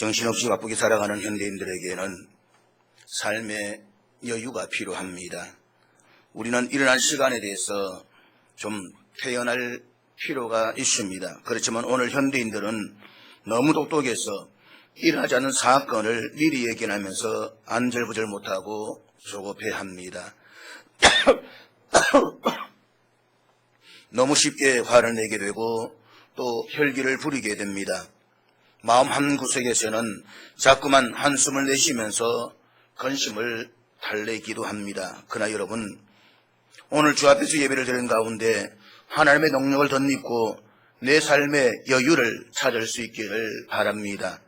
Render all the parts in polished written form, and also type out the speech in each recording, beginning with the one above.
정신없이 바쁘게 살아가는 현대인들에게는 삶의 여유가 필요합니다. 우리는 일어날 시간에 대해서 좀 태어날 필요가 있습니다. 그렇지만 오늘 현대인들은 너무 똑똑해서 일어나지 않는 사건을 미리 예견하면서 안절부절 못하고 조급해합니다. 너무 쉽게 화를 내게 되고 또 혈기를 부리게 됩니다. 마음 한구석에서는 자꾸만 한숨을 내쉬면서 근심을 달래기도 합니다. 그러나 여러분, 오늘 주 앞에서 예배를 드리는 가운데 하나님의 능력을 덧입고 내 삶의 여유를 찾을 수 있기를 바랍니다.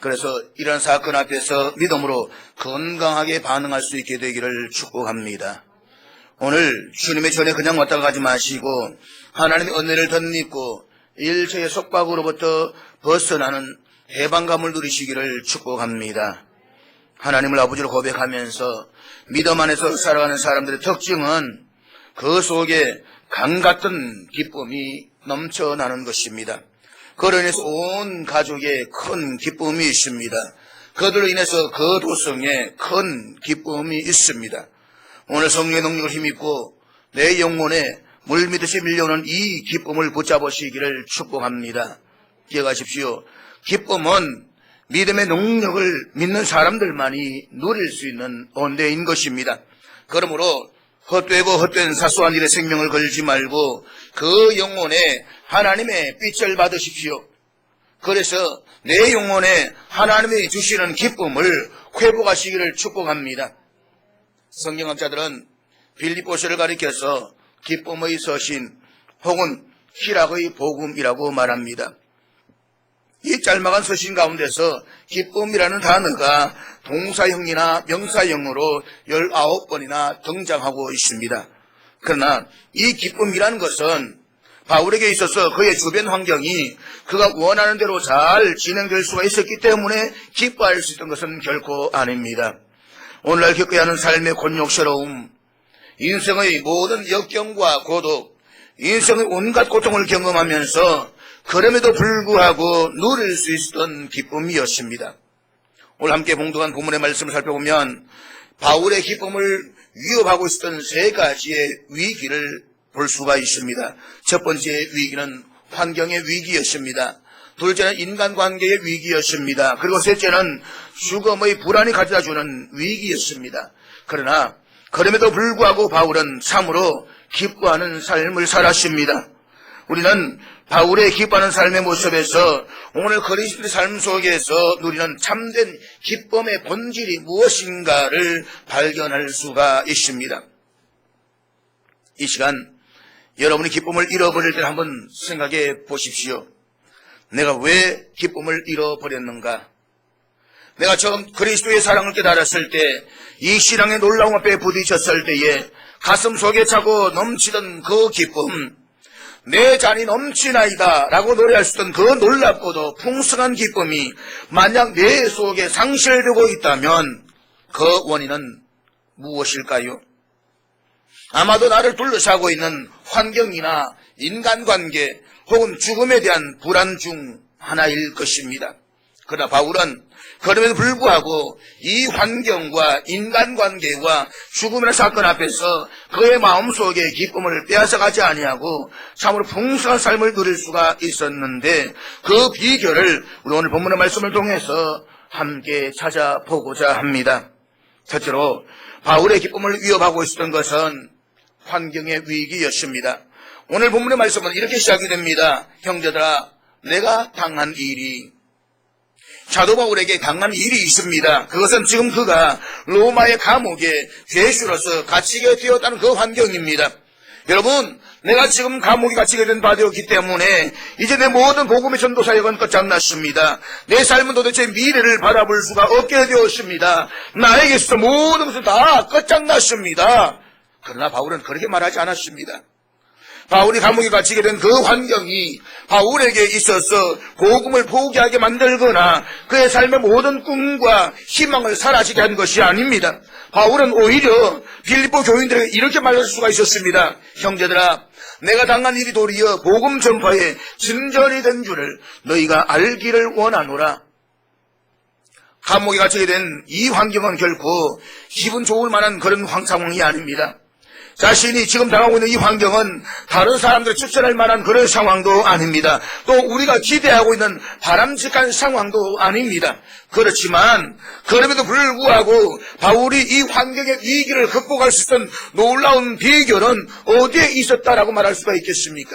그래서 이런 사건 앞에서 믿음으로 건강하게 반응할 수 있게 되기를 축복합니다. 오늘 주님의 전에 그냥 왔다 가지 마시고 하나님의 은혜를 덧입고 일체의 속박으로부터 벗어나는 해방감을 누리시기를 축복합니다. 하나님을 아버지로 고백하면서 믿음 안에서 살아가는 사람들의 특징은 그 속에 강 같은 기쁨이 넘쳐나는 것입니다. 그로 인해서 온 가족에 큰 기쁨이 있습니다. 그들로 인해서 그 도성에 큰 기쁨이 있습니다. 오늘 성령의 능력을 힘입고 내 영혼에 물밀듯이 밀려오는 이 기쁨을 붙잡으시기를 축복합니다. 기억하십시오. 기쁨은 믿음의 능력을 믿는 사람들만이 누릴 수 있는 은혜인 것입니다. 그러므로 헛되고 헛된 사소한 일에 생명을 걸지 말고 그 영혼에 하나님의 빛을 받으십시오. 그래서 내 영혼에 하나님이 주시는 기쁨을 회복하시기를 축복합니다. 성경학자들은 빌립보서를 가리켜서 기쁨의 서신 혹은 희락의 복음이라고 말합니다. 이 짤막한 서신 가운데서 기쁨이라는 단어가 동사형이나 명사형으로 19번이나 등장하고 있습니다. 그러나 이 기쁨이라는 것은 바울에게 있어서 그의 주변 환경이 그가 원하는 대로 잘 진행될 수가 있었기 때문에 기뻐할 수 있던 것은 결코 아닙니다. 오늘날 겪어야 하는 삶의 곤욕스러움, 인생의 모든 역경과 고독, 인생의 온갖 고통을 경험하면서 그럼에도 불구하고 누릴 수 있었던 기쁨이었습니다. 오늘 함께 봉독한 본문의 말씀을 살펴보면 바울의 기쁨을 위협하고 있었던 세 가지의 위기를 볼 수가 있습니다. 첫 번째 위기는 환경의 위기였습니다. 둘째는 인간관계의 위기였습니다. 그리고 셋째는 죽음의 불안이 가져다주는 위기였습니다. 그러나 그럼에도 불구하고 바울은 참으로 기뻐하는 삶을 살았습니다. 우리는 바울의 기뻐하는 삶의 모습에서 오늘 그리스도의 삶 속에서 누리는 참된 기쁨의 본질이 무엇인가를 발견할 수가 있습니다. 이 시간 여러분이 기쁨을 잃어버릴 때 한번 생각해 보십시오. 내가 왜 기쁨을 잃어버렸는가? 내가 처음 그리스도의 사랑을 깨달았을 때, 이 신앙의 놀라움 앞에 부딪혔을 때에 가슴 속에 차고 넘치던 그 기쁨, 내 잔이 넘치나이다 라고 노래할 수 있던 그 놀랍고도 풍성한 기쁨이 만약 내 속에 상실되고 있다면 그 원인은 무엇일까요? 아마도 나를 둘러싸고 있는 환경이나 인간관계 혹은 죽음에 대한 불안 중 하나일 것입니다. 그러나 바울은 그럼에도 불구하고 이 환경과 인간관계와 죽음이라는 사건 앞에서 그의 마음속에 기쁨을 빼앗아가지 아니하고 참으로 풍성한 삶을 누릴 수가 있었는데 그 비결을 우리 오늘 본문의 말씀을 통해서 함께 찾아보고자 합니다. 첫째로 바울의 기쁨을 위협하고 있었던 것은 환경의 위기였습니다. 오늘 본문의 말씀은 이렇게 시작이 됩니다. 형제들아, 내가 당한 일이, 사도 바울에게 당한 일이 있습니다. 그것은 지금 그가 로마의 감옥에 죄수로서 갇히게 되었다는 그 환경입니다. 여러분, 내가 지금 감옥에 갇히게 된 바 되었기 때문에 이제 내 모든 복음의 전도 사역은 끝장났습니다. 내 삶은 도대체 미래를 바라볼 수가 없게 되었습니다. 나에게 있어서 모든 것은 다 끝장났습니다. 그러나 바울은 그렇게 말하지 않았습니다. 바울이 감옥에 갇히게 된 그 환경이 바울에게 있어서 복음을 포기하게 만들거나 그의 삶의 모든 꿈과 희망을 사라지게 한 것이 아닙니다. 바울은 오히려 빌립보 교인들에게 이렇게 말할 수가 있었습니다. 형제들아, 내가 당한 일이 도리어 복음 전파에 진전이 된 줄을 너희가 알기를 원하노라. 감옥에 갇히게 된 이 환경은 결코 기분 좋을 만한 그런 상황이 아닙니다. 자신이 지금 당하고 있는 이 환경은 다른 사람들이 추천할 만한 그런 상황도 아닙니다. 또 우리가 기대하고 있는 바람직한 상황도 아닙니다. 그렇지만 그럼에도 불구하고 바울이 이 환경의 위기를 극복할 수 있던 놀라운 비결은 어디에 있었다라고 말할 수가 있겠습니까?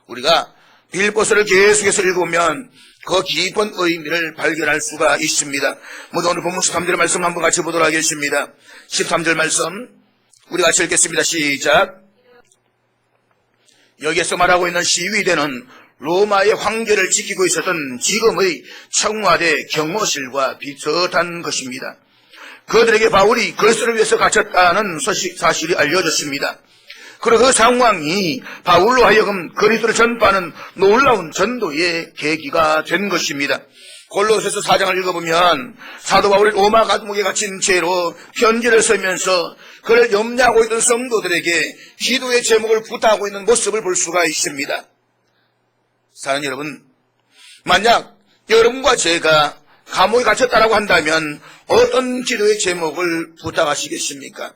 우리가 빌립보서를 계속해서 읽으면 그 깊은 의미를 발견할 수가 있습니다. 모두 오늘 본문 13절 말씀 한번 같이 보도록 하겠습니다. 13절 말씀 우리 같이 읽겠습니다. 시작. 여기에서 말하고 있는 시위대는 로마의 황제를 지키고 있었던 지금의 청와대 경호실과 비슷한 것입니다. 그들에게 바울이 그리스도를 위해서 갇혔다는 사실이 알려졌습니다. 그리고 그 상황이 바울로 하여금 그리스도를 전파하는 놀라운 전도의 계기가 된 것입니다. 골로새서 4장을 읽어보면 사도 바울이 로마 감옥에 갇힌 채로 편지를 쓰면서 그를 염려하고 있던 성도들에게 기도의 제목을 부탁하고 있는 모습을 볼 수가 있습니다. 사랑하는 여러분, 만약 여러분과 제가 감옥에 갇혔다라고 한다면 어떤 기도의 제목을 부탁하시겠습니까?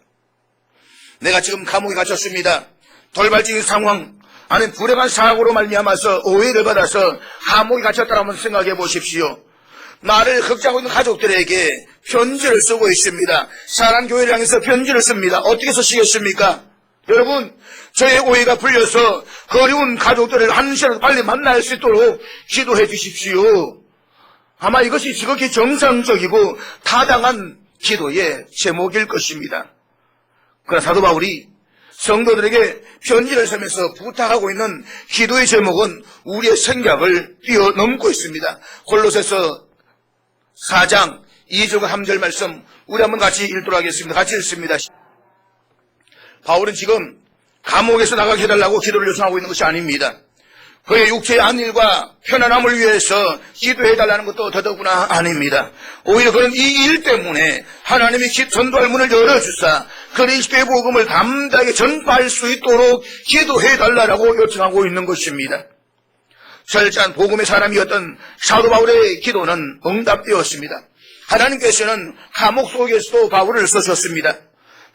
내가 지금 감옥에 갇혔습니다. 돌발적인 상황, 아니 불행한 사고로 말미암아서 오해를 받아서 감옥에 갇혔다고 한번 생각해 보십시오. 나를 걱정하고 있는 가족들에게 편지를 쓰고 있습니다. 사랑교회를 향해서 편지를 씁니다. 어떻게 쓰시겠습니까? 여러분, 저의 오해가 풀려서 그리운 가족들을 한 시라도 빨리 만날 수 있도록 기도해 주십시오. 아마 이것이 지극히 정상적이고 타당한 기도의 제목일 것입니다. 그러나 사도 바울이 성도들에게 편지를 쓰면서 부탁하고 있는 기도의 제목은 우리의 생각을 뛰어넘고 있습니다. 골로새서 4장 2절과 3절 말씀 우리 한번 같이 읽도록 하겠습니다. 같이 읽습니다. 바울은 지금 감옥에서 나가게 해달라고 기도를 요청하고 있는 것이 아닙니다. 그의 육체의 안일과 편안함을 위해서 기도해달라는 것도 더더구나 아닙니다. 오히려 그런 이 일 때문에 하나님이 전도할 문을 열어주사 그리스도의 복음을 담대하게 전파할 수 있도록 기도해달라고 요청하고 있는 것입니다. 철저한 복음의 사람이었던 사도 바울의 기도는 응답되었습니다. 하나님께서는 감옥 속에서도 바울을 쓰셨습니다.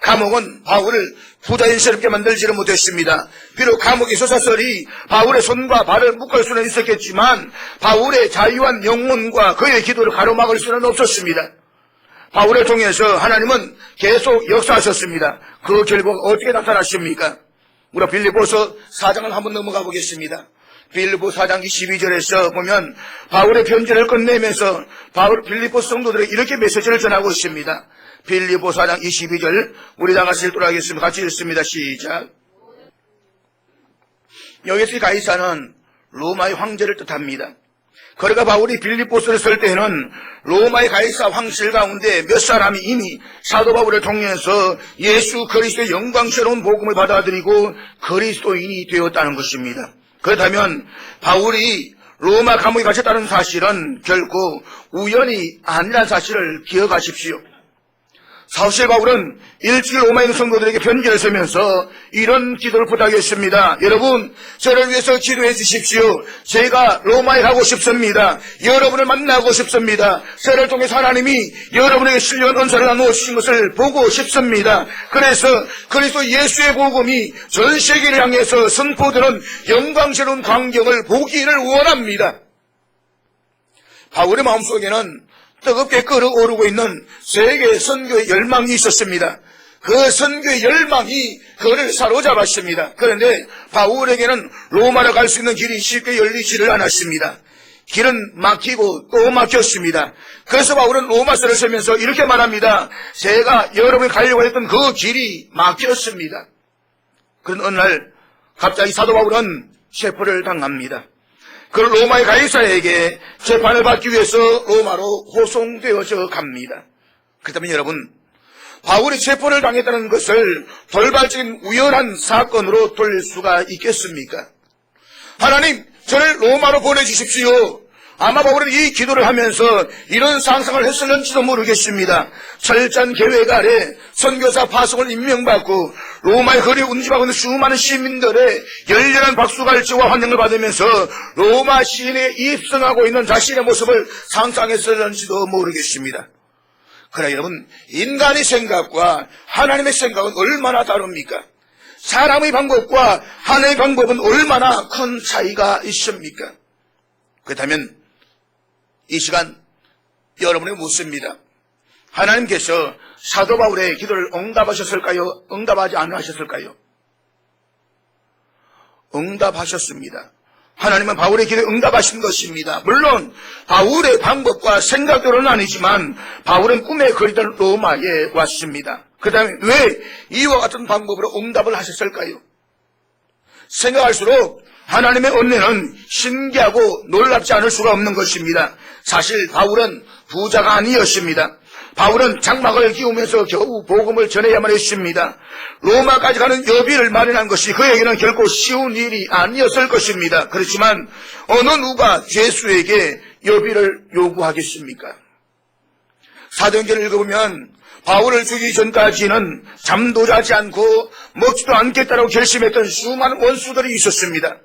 감옥은 바울을 부자연스럽게 만들지를 못했습니다. 비록 감옥의 소사설이 바울의 손과 발을 묶을 수는 있었겠지만 바울의 자유한 영혼과 그의 기도를 가로막을 수는 없었습니다. 바울을 통해서 하나님은 계속 역사하셨습니다. 그 결과가 어떻게 나타났습니까? 우리가 빌립보서 4장을 한번 넘어가 보겠습니다. 빌립보 4장 22절에서 보면 바울의 편지를 끝내면서 빌립보 성도들에게 이렇게 메시지를 전하고 있습니다. 빌립보 4장 22절 우리 다 같이 읽도록 하겠습니다. 같이 읽습니다. 시작. 여기서 가이사는 로마의 황제를 뜻합니다. 그러니까 바울이 빌립보서를 쓸 때에는 로마의 가이사 황실 가운데 몇 사람이 이미 사도 바울을 통해서 예수 그리스도의 영광스러운 복음을 받아들이고 그리스도인이 되었다는 것입니다. 그렇다면 바울이 로마 감옥에 갇혔다는 사실은 결코 우연이 아니라는 사실을 기억하십시오. 사실 바울은 일주일 로마에 있는 성도들에게 편지를 쓰면서 이런 기도를 부탁했습니다. 여러분, 저를 위해서 기도해 주십시오. 제가 로마에 가고 싶습니다. 여러분을 만나고 싶습니다. 저를 통해서 하나님이 여러분에게 신령한 은사를 나누어주신 것을 보고 싶습니다. 그래서 그리스도 예수의 복음이 전 세계를 향해서 선포되는 영광스러운 광경을 보기를 원합니다. 바울의 마음속에는 뜨겁게 끓어오르고 있는 세계 선교의 열망이 있었습니다. 그 선교의 열망이 그를 사로잡았습니다. 그런데 바울에게는 로마로 갈 수 있는 길이 쉽게 열리지를 않았습니다. 길은 막히고 또 막혔습니다. 그래서 바울은 로마서를 쓰면서 이렇게 말합니다. 제가 여러분이 가려고 했던 그 길이 막혔습니다. 그런 어느 날 갑자기 사도 바울은 체포를 당합니다. 그 로마의 가이사에게 재판을 받기 위해서 로마로 호송되어져 갑니다. 그렇다면 여러분, 바울이 체포를 당했다는 것을 돌발적인 우연한 사건으로 돌릴 수가 있겠습니까? 하나님, 저를 로마로 보내주십시오. 아마 바울은 이 기도를 하면서 이런 상상을 했을는지도 모르겠습니다. 철저한 계획 아래 선교사 파송을 임명받고 로마의 거리에 운집하고 있는 수많은 시민들의 열렬한 박수갈채와 환영을 받으면서 로마 시인에 입성하고 있는 자신의 모습을 상상했을는지도 모르겠습니다. 그러나 여러분, 인간의 생각과 하나님의 생각은 얼마나 다릅니까? 사람의 방법과 하나님의 방법은 얼마나 큰 차이가 있습니까? 그렇다면 이 시간 여러분에게 묻습니다. 하나님께서 사도 바울의 기도를 응답하셨을까요? 응답하지 않으셨을까요? 응답하셨습니다. 하나님은 바울의 기도에 응답하신 것입니다. 물론 바울의 방법과 생각대로는 아니지만 바울은 꿈에 그리던 로마에 왔습니다. 그 다음에 왜 이와 같은 방법으로 응답을 하셨을까요? 생각할수록 하나님의 은혜는 신기하고 놀랍지 않을 수가 없는 것입니다. 사실 바울은 부자가 아니었습니다. 바울은 장막을 기우면서 겨우 복음을 전해야만 했습니다. 로마까지 가는 여비를 마련한 것이 그에게는 결코 쉬운 일이 아니었을 것입니다. 그렇지만 어느 누가 죄수에게 여비를 요구하겠습니까? 사도행전을 읽어보면 바울을 죽이기 전까지는 잠도 자지 않고 먹지도 않겠다고 결심했던 수많은 원수들이 있었습니다.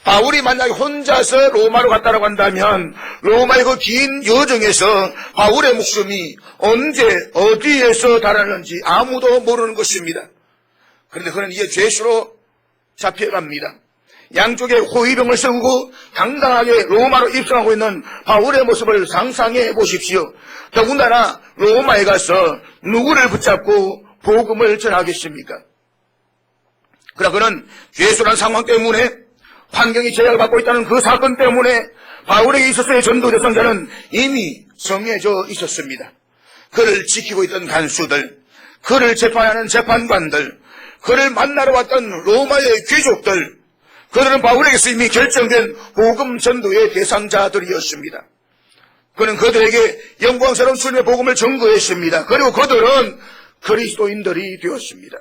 바울이 만약에 혼자서 로마로 갔다고 한다면 로마의 그 긴 여정에서 바울의 목숨이 언제 어디에서 달았는지 아무도 모르는 것입니다. 그런데 그는 이제 죄수로 잡혀갑니다. 양쪽에 호위병을 세우고 당당하게 로마로 입성하고 있는 바울의 모습을 상상해 보십시오. 더군다나 로마에 가서 누구를 붙잡고 복음을 전하겠습니까? 그러나 그는 죄수란 상황 때문에 환경이 제약을 받고 있다는 그 사건 때문에 바울에게 있어서의 전도 대상자는 이미 정해져 있었습니다. 그를 지키고 있던 간수들, 그를 재판하는 재판관들, 그를 만나러 왔던 로마의 귀족들, 그들은 바울에게서 이미 결정된 복음 전도의 대상자들이었습니다. 그는 그들에게 영광스러운 주님의 복음을 전거했습니다. 그리고 그들은 그리스도인들이 되었습니다.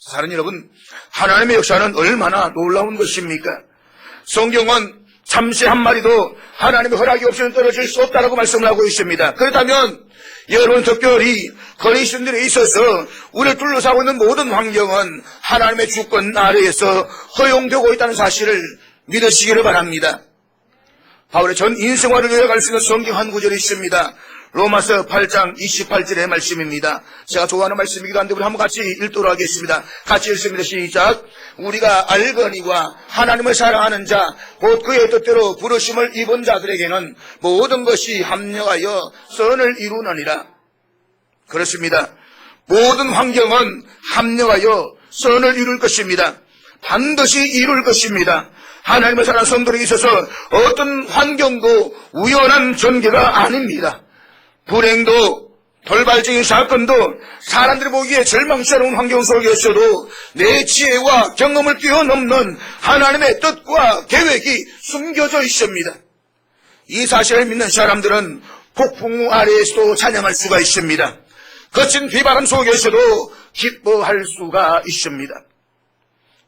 사랑하는 여러분, 하나님의 역사는 얼마나 놀라운 것입니까? 성경은 참새 한 마리도 하나님의 허락이 없이는 떨어질 수 없다라고 말씀을 하고 있습니다. 그렇다면 여러분, 특별히 그리스도인들에 있어서 우리를 둘러싸고 있는 모든 환경은 하나님의 주권 아래에서 허용되고 있다는 사실을 믿으시기를 바랍니다. 바울의 전 인생활을 요약할 수 있는 성경 한 구절이 있습니다. 로마서 8장 28절의 말씀입니다. 제가 좋아하는 말씀이기도 한데 우리 한번 같이 읽도록 하겠습니다. 같이 읽습니다. 시작. 우리가 알거니와 하나님을 사랑하는 자 곧 그의 뜻대로 부르심을 입은 자들에게는 모든 것이 합력하여 선을 이루느니라. 그렇습니다. 모든 환경은 합력하여 선을 이룰 것입니다. 반드시 이룰 것입니다. 하나님을 사랑하는 성도들에게 있어서 어떤 환경도 우연한 전개가 아닙니다. 불행도 돌발적인 사건도 사람들이 보기에 절망스러운 환경 속에서도 내 지혜와 경험을 뛰어넘는 하나님의 뜻과 계획이 숨겨져 있습니다. 이 사실을 믿는 사람들은 폭풍 아래에서도 찬양할 수가 있습니다. 거친 비바람 속에서도 기뻐할 수가 있습니다.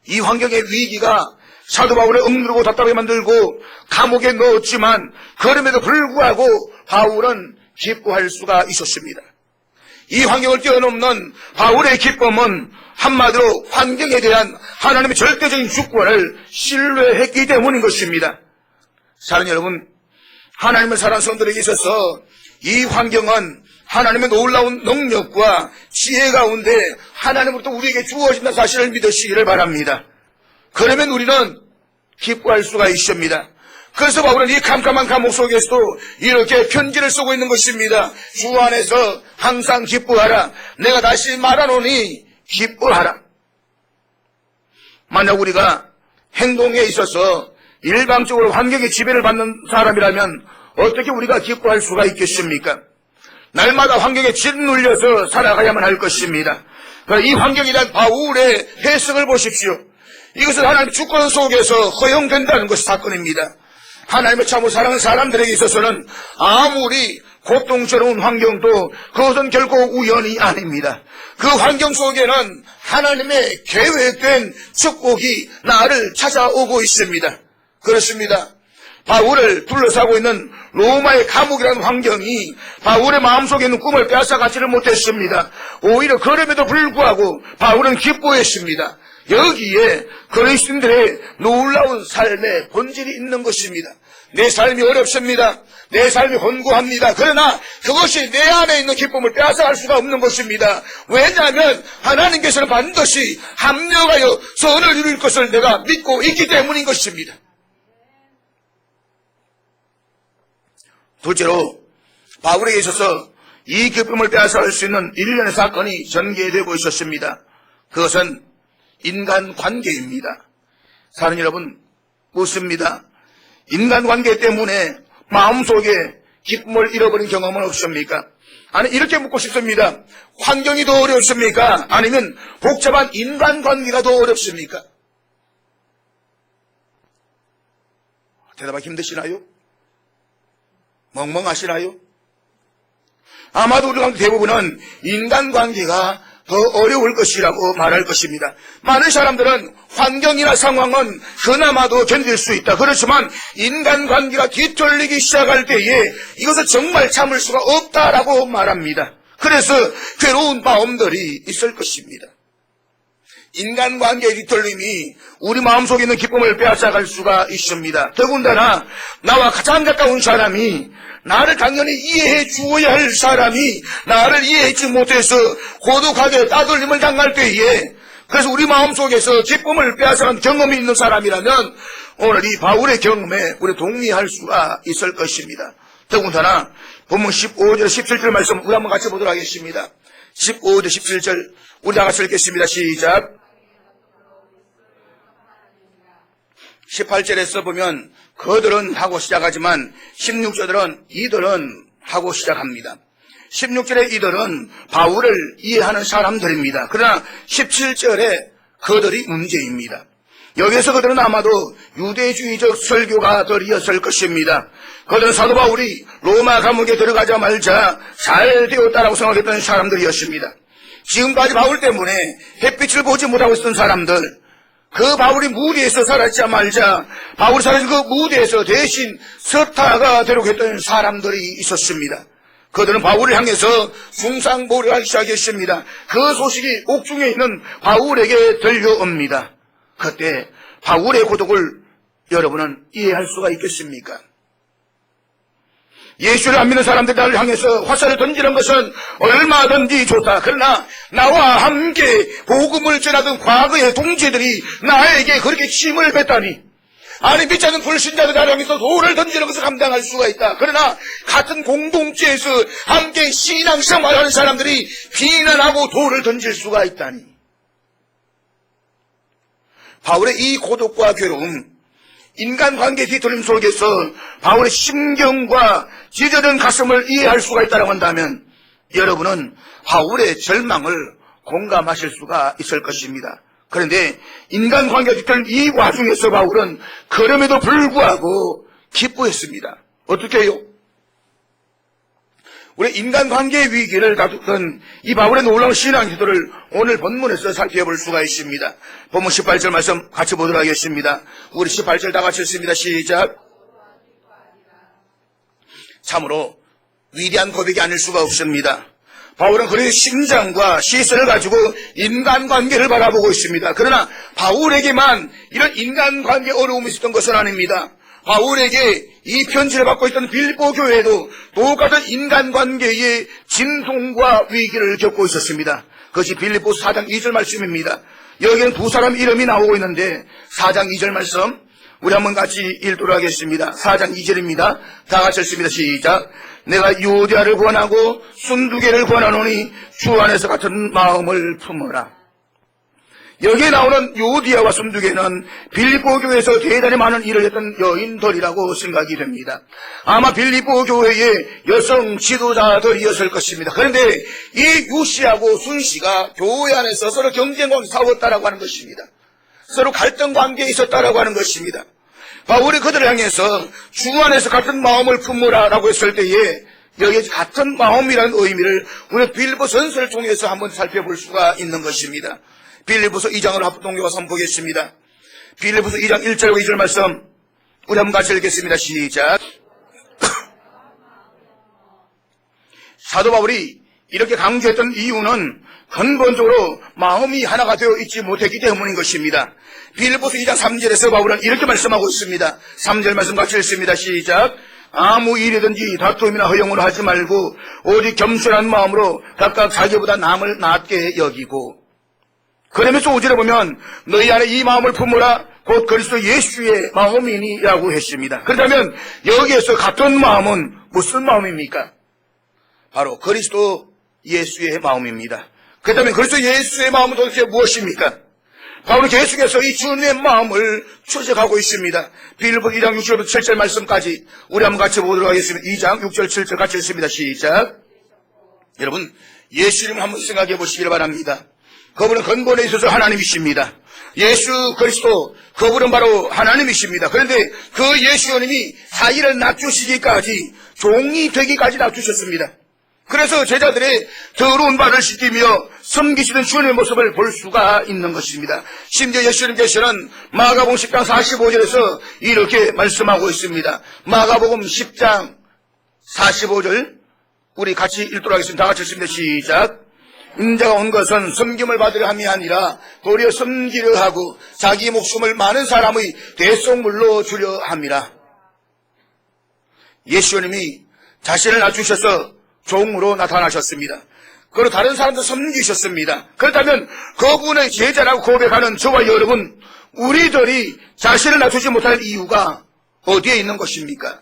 이 환경의 위기가 사도 바울을 억누르고 답답하게 만들고 감옥에 넣었지만 그럼에도 불구하고 바울은 기뻐할 수가 있었습니다. 이 환경을 뛰어넘는 바울의 기쁨은 한마디로 환경에 대한 하나님의 절대적인 주권을 신뢰했기 때문인 것입니다. 사랑하는 여러분, 하나님을 사랑하는 성도들에게 있어서 이 환경은 하나님의 놀라운 능력과 지혜 가운데 하나님으로부터 우리에게 주어진다는 사실을 믿으시기를 바랍니다. 그러면 우리는 기뻐할 수가 있습니다. 그래서 바울은 이 캄캄한 감옥 속에서도 이렇게 편지를 쓰고 있는 것입니다. 주 안에서 항상 기뻐하라. 내가 다시 말하노니 기뻐하라. 만약 우리가 행동에 있어서 일방적으로 환경의 지배를 받는 사람이라면 어떻게 우리가 기뻐할 수가 있겠습니까? 날마다 환경에 짓눌려서 살아가야만 할 것입니다. 이 환경에 대한 바울의 해석을 보십시오. 이것은 하나님의 주권 속에서 허용된다는 것이 사건입니다. 하나님을 참으로 사랑하는 사람들에게 있어서는 아무리 고통스러운 환경도 그것은 결코 우연이 아닙니다. 그 환경 속에는 하나님의 계획된 축복이 나를 찾아오고 있습니다. 그렇습니다. 바울을 둘러싸고 있는 로마의 감옥이라는 환경이 바울의 마음속에 있는 꿈을 빼앗아가지를 못했습니다. 오히려 그럼에도 불구하고 바울은 기뻐했습니다. 여기에 그리스도인들의 놀라운 삶의 본질이 있는 것입니다. 내 삶이 어렵습니다. 내 삶이 혼고합니다. 그러나 그것이 내 안에 있는 기쁨을 빼앗아갈 수가 없는 것입니다. 왜냐하면 하나님께서는 반드시 합력하여 선을 이룰 것을 내가 믿고 있기 때문인 것입니다. 둘째로 바울에게 있어서 이 기쁨을 빼앗아갈 수 있는 일련의 사건이 전개되고 있었습니다. 그것은 인간관계입니다. 사는 여러분 묻습니다. 인간관계 때문에 마음속에 기쁨을 잃어버린 경험은 없습니까? 아니 이렇게 묻고 싶습니다. 환경이 더 어렵습니까? 아니면 복잡한 인간관계가 더 어렵습니까? 대답하기 힘드시나요? 멍멍하시나요? 아마도 우리 가운데 대부분은 인간관계가 더 어려울 것이라고 말할 것입니다. 많은 사람들은 환경이나 상황은 그나마도 견딜 수 있다. 그렇지만 인간관계가 뒤틀리기 시작할 때에 이것을 정말 참을 수가 없다라고 말합니다. 그래서 괴로운 마음들이 있을 것입니다. 인간관계의 뒤틀림이 우리 마음속에 있는 기쁨을 빼앗아갈 수가 있습니다. 더군다나 나와 가장 가까운 사람이, 나를 당연히 이해해 주어야 할 사람이 나를 이해하지 못해서 고독하게 따돌림을 당할 때에, 그래서 우리 마음속에서 기쁨을 빼앗아간 경험이 있는 사람이라면 오늘 이 바울의 경험에 우리 동의할 수가 있을 것입니다. 더군다나 본문 15절 17절 말씀 우리 한번 같이 보도록 하겠습니다. 15절 17절 우리 다 같이 읽겠습니다. 시작. 18절에서 보면 그들은 하고 시작하지만 16절은 이들은 하고 시작합니다. 16절의 이들은 바울을 이해하는 사람들입니다. 그러나 17절에 그들이 문제입니다. 여기에서 그들은 아마도 유대주의적 설교가들이었을 것입니다. 그들은 사도 바울이 로마 감옥에 들어가자마자 잘 되었다라고 생각했던 사람들이었습니다. 지금까지 바울 때문에 햇빛을 보지 못하고 있었던 사람들, 그 바울이 무대에서 사라지자마자 바울이 사라진 그 무대에서 대신 서타가 되려고 했던 사람들이 있었습니다. 그들은 바울을 향해서 숭상모를 하기 시작했습니다. 그 소식이 옥중에 있는 바울에게 들려옵니다. 그때 바울의 고독을 여러분은 이해할 수가 있겠습니까? 예수를 안 믿는 사람들이 나를 향해서 화살을 던지는 것은 얼마든지 좋다. 그러나 나와 함께 복음을 전하던 과거의 동지들이 나에게 그렇게 힘을 뺐다니, 아니 믿지 않는 불신자들 나를 향해서 돌을 던지는 것을 감당할 수가 있다. 그러나 같은 공동체에서 함께 신앙생활하는 사람들이 비난하고 돌을 던질 수가 있다니. 바울의 이 고독과 괴로움, 인간관계 뒤틀림 속에서 바울의 심경과 찢어진 가슴을 이해할 수가 있다고 한다면 여러분은 바울의 절망을 공감하실 수가 있을 것입니다. 그런데 인간관계가 뒤틀린 이 와중에서 바울은 그럼에도 불구하고 기뻐했습니다. 어떻게 해요? 우리 인간관계의 위기를 다루던 이 바울의 놀라운 신앙 기도를 오늘 본문에서 살펴볼 수가 있습니다. 본문 18절 말씀 같이 보도록 하겠습니다. 우리 18절 다 같이 읽습니다. 시작. 참으로 위대한 고백이 아닐 수가 없습니다. 바울은 그의 심장과 시선을 가지고 인간관계를 바라보고 있습니다. 그러나 바울에게만 이런 인간관계 어려움이 있었던 것은 아닙니다. 바울에게 이 편지를 받고 있던 빌보 교회도 똑같은 인간관계의 진통과 위기를 겪고 있었습니다. 그것이 빌립보서 4장 2절 말씀입니다. 여기는 두 사람 이름이 나오고 있는데 4장 2절 말씀 우리 한번 같이 읽도록 하겠습니다. 4장 2절입니다. 다 같이 읽습니다. 시작. 내가 유대아를 권하고 순두개를 권하노니 주 안에서 같은 마음을 품어라. 여기에 나오는 요디아와 순두개는 빌립보 교회에서 대단히 많은 일을 했던 여인들이라고 생각이 됩니다. 아마 빌립보 교회의 여성 지도자들이었을 것입니다. 그런데 이 유씨하고 순씨가 교회 안에서 서로 경쟁과 싸웠다라고 하는 것입니다. 서로 갈등 관계에 있었다라고 하는 것입니다. 바울이 그들을 향해서 주 안에서 같은 마음을 품으라라고 했을 때에 여기 같은 마음이라는 의미를 우리 빌립보 전서를 통해서 한번 살펴볼 수가 있는 것입니다. 빌립보서 2장을 합동교와 한번 보겠습니다. 빌립보서 2장 1절과 2절 말씀 우리 한번 같이 읽겠습니다. 시작. 사도 바울이 이렇게 강조했던 이유는 근본적으로 마음이 하나가 되어 있지 못했기 때문인 것입니다. 빌립보서 2장 3절에서 바울은 이렇게 말씀하고 있습니다. 3절 말씀 같이 읽습니다. 시작. 아무 일이든지 다툼이나 허용으로 하지 말고 오직 겸손한 마음으로 각각 자기보다 남을 낮게 여기고, 그러면서 5절에 보면 너희 안에 이 마음을 품으라 곧 그리스도 예수의 마음이니라고 했습니다. 그렇다면 여기에서 같은 마음은 무슨 마음입니까? 바로 그리스도 예수의 마음입니다. 그렇다면 그리스도 예수의 마음은 도대체 무엇입니까? 바울은 계속해서 이 주님의 마음을 추적하고 있습니다. 빌립보서 2장 6절부터 7절 말씀까지 우리 한번 같이 보도록 하겠습니다. 2장 6절 7절 같이 읽습니다. 시작. 여러분, 예수님 한번 생각해 보시길 바랍니다. 그분은 근본에 있어서 하나님이십니다. 예수 그리스도, 그분은 바로 하나님이십니다. 그런데 그 예수님이 자기를 낮추시기까지, 종이 되기까지 낮추셨습니다. 그래서 제자들의 더러운 발을 씻기며 섬기시는 주님의 모습을 볼 수가 있는 것입니다. 심지어 예수님께서는 마가복음 10장 45절에서 이렇게 말씀하고 있습니다. 마가복음 10장 45절 우리 같이 읽도록 하겠습니다. 다 같이 읽습니다. 시작. 인자가 온 것은 섬김을 받으려 함이 아니라 도리어 섬기려 하고 자기 목숨을 많은 사람의 대속물로 주려 함이라. 예수님이 자신을 낮추셔서 종으로 나타나셨습니다. 그리고 다른 사람도 섬기셨습니다. 그렇다면 그분의 제자라고 고백하는 저와 여러분, 우리들이 자신을 낮추지 못할 이유가 어디에 있는 것입니까?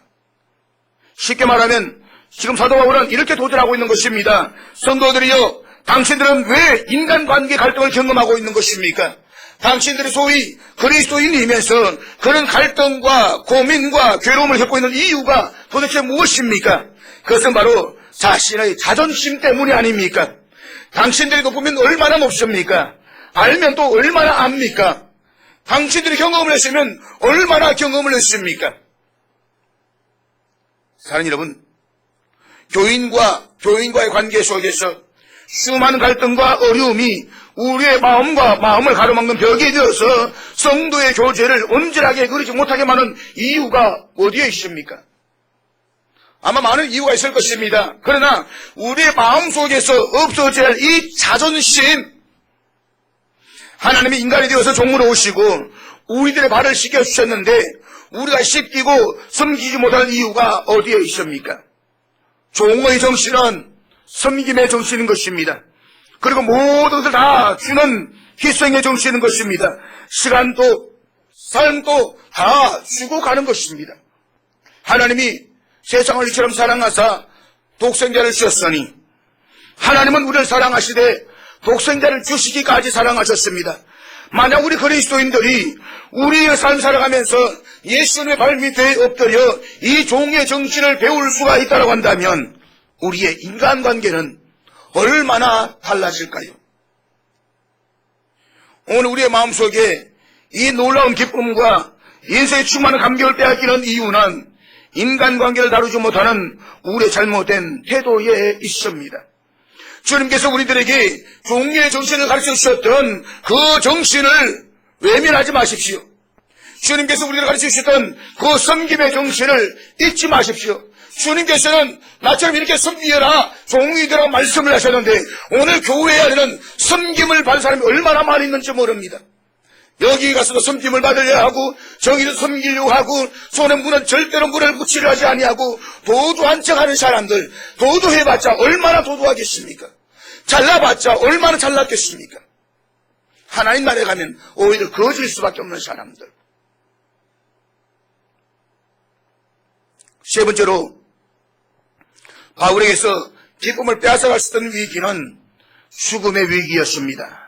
쉽게 말하면 지금 사도 바울은 이렇게 도전하고 있는 것입니다. 성도들이여, 당신들은 왜 인간관계 갈등을 경험하고 있는 것입니까? 당신들이 소위 그리스도인이면서 그런 갈등과 고민과 괴로움을 겪고 있는 이유가 도대체 무엇입니까? 그것은 바로 자신의 자존심 때문이 아닙니까? 당신들이 높으면 얼마나 높습니까? 알면 또 얼마나 압니까? 당신들이 경험을 했으면 얼마나 경험을 했습니까? 사랑하는 여러분, 교인과의 관계 속에서 수많은 갈등과 어려움이 우리의 마음과 마음을 가로막는 벽이 되어서 성도의 교제를 온전하게 그리지 못하게 하는 이유가 어디에 있습니까? 아마 많은 이유가 있을 것입니다. 그러나 우리의 마음속에서 없어져야 할 이 자존심, 하나님이 인간이 되어서 종으로 오시고 우리들의 발을 씻겨주셨는데 우리가 씻기고 섬기지 못할 이유가 어디에 있습니까? 종의 정신은 섬김의 정신인 것입니다. 그리고 모든 것을 다 주는 희생의 정신인 것입니다. 시간도 삶도 다 주고 가는 것입니다. 하나님이 세상을 이처럼 사랑하사 독생자를 주셨으니 하나님은 우리를 사랑하시되 독생자를 주시기까지 사랑하셨습니다. 만약 우리 그리스도인들이 우리의 삶 살아가면서 예수님의 발밑에 엎드려 이 종의 정신을 배울 수가 있다고 한다면 우리의 인간관계는 얼마나 달라질까요? 오늘 우리의 마음속에 이 놀라운 기쁨과 인생에 충만한 감격을 빼앗기는 이유는 인간관계를 다루지 못하는 우리의 잘못된 태도에 있습니다. 주님께서 우리들에게 종의 정신을 가르쳐 주셨던 그 정신을 외면하지 마십시오. 주님께서 우리를 가르쳐 주셨던 그 섬김의 정신을 잊지 마십시오. 주님께서는 나처럼 이렇게 섬기라, 종이 되라고 말씀을 하셨는데 오늘 교회 안에는 섬김을 받은 사람이 얼마나 많이 있는지 모릅니다. 여기 가서도 섬김을 받으려 하고 저기도 섬기려고 하고 손에 물은 절대로 물을 묻히려 하지 아니하고 도도한 척하는 사람들, 도도해봤자 얼마나 도도하겠습니까? 잘나봤자 얼마나 잘났겠습니까? 하나님 나라에 가면 오히려 거질 수밖에 없는 사람들. 세 번째로 바울에게서 기쁨을 빼앗아갈 수 있던 위기는 죽음의 위기였습니다.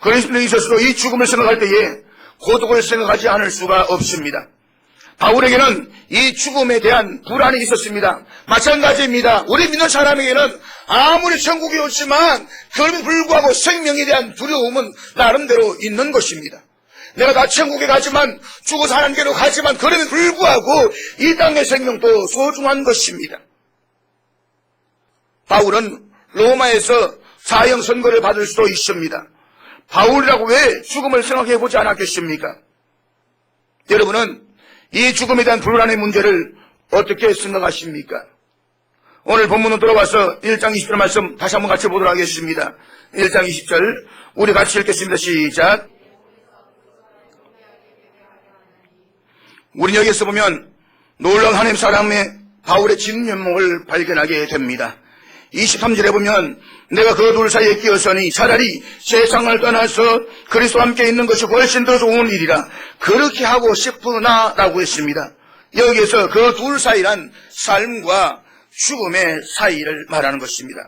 그리스도에 있어서도 이 죽음을 생각할 때에 고독을 생각하지 않을 수가 없습니다. 바울에게는 이 죽음에 대한 불안이 있었습니다. 마찬가지입니다. 우리 믿는 사람에게는 아무리 천국이 오지만 그럼에도 불구하고 생명에 대한 두려움은 나름대로 있는 것입니다. 내가 다 천국에 가지만 죽어서 하나님께로 가지만 그럼에도 불구하고 이 땅의 생명도 소중한 것입니다. 바울은 로마에서 사형 선고를 받을 수도 있습니다. 바울이라고 왜 죽음을 생각해 보지 않았겠습니까? 여러분은 이 죽음에 대한 불안의 문제를 어떻게 생각하십니까? 오늘 본문으로 들어와서 1장 20절 말씀 다시 한번 같이 보도록 하겠습니다. 1장 20절 우리 같이 읽겠습니다. 시작. 우리는 여기서 보면 놀라운 하나님 사랑의 바울의 진면목을 발견하게 됩니다. 23절에 보면 내가 그 둘 사이에 끼어서니 차라리 세상을 떠나서 그리스도와 함께 있는 것이 훨씬 더 좋은 일이라 그렇게 하고 싶으나 라고 했습니다. 여기에서 그 둘 사이란 삶과 죽음의 사이를 말하는 것입니다.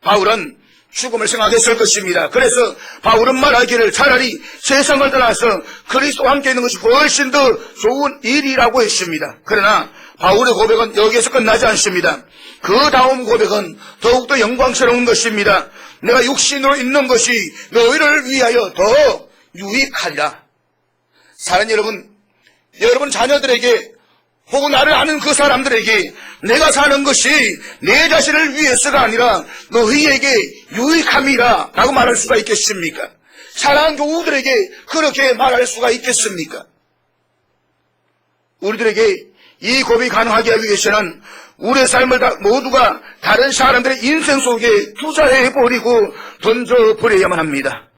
바울은 죽음을 생각했을 것입니다. 그래서 바울은 말하기를 차라리 세상을 떠나서 그리스도와 함께 있는 것이 훨씬 더 좋은 일이라고 했습니다. 그러나 바울의 고백은 여기에서 끝나지 않습니다. 그 다음 고백은 더욱더 영광스러운 것입니다. 내가 육신으로 있는 것이 너희를 위하여 더 유익하리라. 사랑하는 여러분 자녀들에게 혹은 나를 아는 그 사람들에게 내가 사는 것이 내 자신을 위해서가 아니라 너희에게 유익함이라 라고 말할 수가 있겠습니까? 사랑하는 교우들에게 그렇게 말할 수가 있겠습니까? 우리들에게 이 고백이 가능하게 하기 위해서는 우리의 삶을 모두가 다른 사람들의 인생 속에 투자해버리고 던져버려야만 합니다.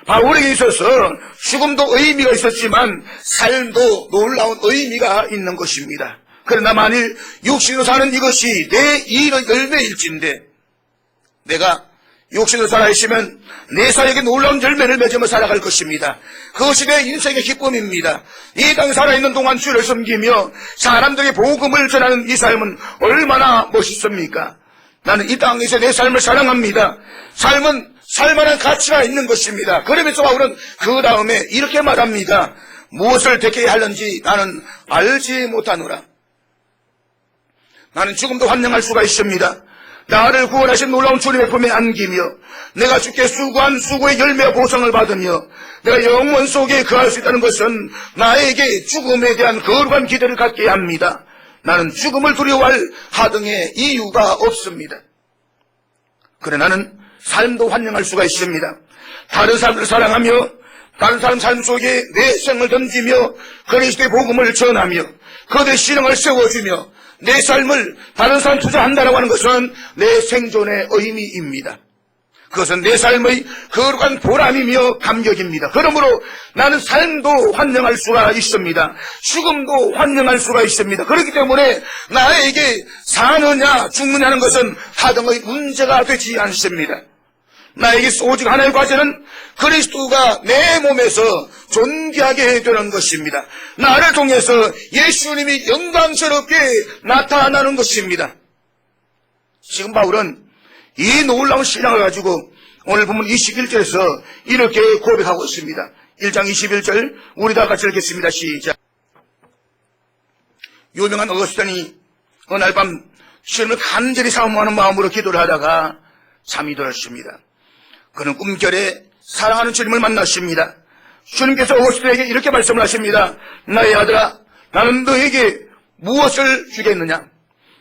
바울에게 있어서 죽음도 의미가 있었지만 삶도 놀라운 의미가 있는 것입니다. 그러나 만일 육신으로 사는 이것이 내 일의 열매일진데 내가 육신으로 살아있으면 내 사역에 놀라운 열매를 맺으며 살아갈 것입니다. 그것이 내 인생의 기쁨입니다. 이 땅에 살아있는 동안 주를 섬기며 사람들에게 복음을 전하는 이 삶은 얼마나 멋있습니까? 나는 이 땅에서 내 삶을 사랑합니다. 삶은 살만한 가치가 있는 것입니다. 그러면서 바울은 그 다음에 이렇게 말합니다. 무엇을 택해야 하는지 나는 알지 못하노라. 나는 지금도 환영할 수가 있습니다. 나를 구원하신 놀라운 주님의 품에 안기며 내가 주께 수고한 수고의 열매와 보상을 받으며 내가 영원 속에 거할 수 있다는 것은 나에게 죽음에 대한 거룩한 기대를 갖게 합니다. 나는 죽음을 두려워할 하등의 이유가 없습니다. 그래 나는 삶도 환영할 수가 있습니다. 다른 사람들을 사랑하며 다른 사람 삶 속에 내 생을 던지며 그리스도의 복음을 전하며 그들의 신앙을 세워주며 내 삶을 다른 사람 투자한다라고 하는 것은 내 생존의 의미입니다. 그것은 내 삶의 거룩한 보람이며 감격입니다. 그러므로 나는 삶도 환영할 수가 있습니다. 죽음도 환영할 수가 있습니다. 그렇기 때문에 나에게 사느냐 죽느냐는 것은 하등의 문제가 되지 않습니다. 나에게 오직 하나의 과제는 그리스도가 내 몸에서 존귀하게 되는 것입니다. 나를 통해서 예수님이 영광스럽게 나타나는 것입니다. 지금 바울은 이 놀라운 신앙을 가지고 오늘 보면 21절에서 이렇게 고백하고 있습니다. 1장 21절 우리 다 같이 읽겠습니다. 시작. 유명한 어거스틴이 어느 날 밤 주님을 간절히 사모하는 마음으로 기도를 하다가 잠이 들었습니다. 그는 꿈결에 사랑하는 주님을 만났습니다. 주님께서 어거스틴에게 이렇게 말씀을 하십니다. 나의 아들아, 나는 너에게 무엇을 주겠느냐?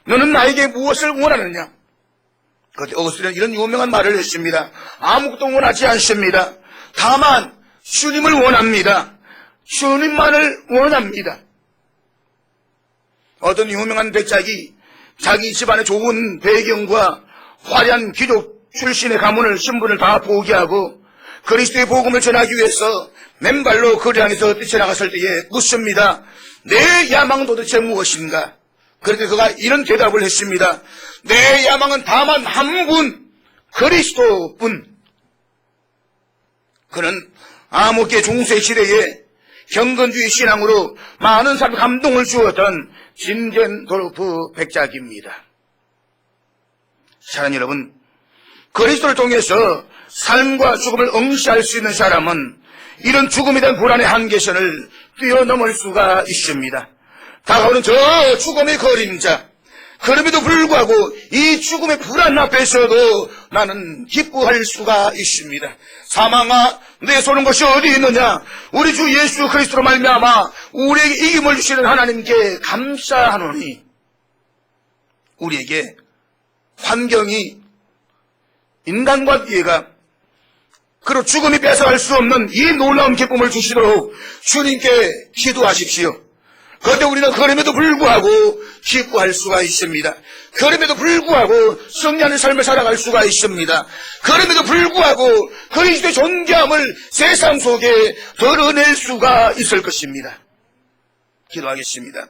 너는 나에게 무엇을 원하느냐? 그때 어거스틴은 이런 유명한 말을 했습니다. 아무것도 원하지 않습니다. 다만 주님을 원합니다. 주님만을 원합니다. 어떤 유명한 백작이 자기 집안의 좋은 배경과 화려한 귀족 출신의 가문을 신분을 다 포기하고 그리스도의 복음을 전하기 위해서 맨발로 거리 향해서 뛰쳐나갔을 때에 묻습니다. 내 야망은 도대체 무엇인가? 그런데 그가 이런 대답을 했습니다. 내 야망은 다만 한 분, 그리스도뿐. 그는 암흑의 중세 시대에 경건주의 신앙으로 많은 사람 감동을 주었던 진겐도르프 백작입니다. 사랑하는 여러분, 그리스도를 통해서 삶과 죽음을 응시할 수 있는 사람은 이런 죽음에 대한 불안의 한계선을 뛰어넘을 수가 있습니다. 다가오는 저 죽음의 그림자, 그럼에도 불구하고 이 죽음의 불안 앞에서도 나는 기뻐할 수가 있습니다. 사망아, 내 손은 것이 어디 있느냐? 우리 주 예수 그리스도로 말미암아 우리에게 이김을 주시는 하나님께 감사하노니. 우리에게 환경이 인간과 기회가 그리고 죽음이 뺏어갈 수 없는 이 놀라운 기쁨을 주시도록 주님께 기도하십시오. 그런데 우리는 그럼에도 불구하고 기뻐할 수가 있습니다. 그럼에도 불구하고 승리하는 삶을 살아갈 수가 있습니다. 그럼에도 불구하고 그리스도의 존귀함을 세상 속에 드러낼 수가 있을 것입니다. 기도하겠습니다.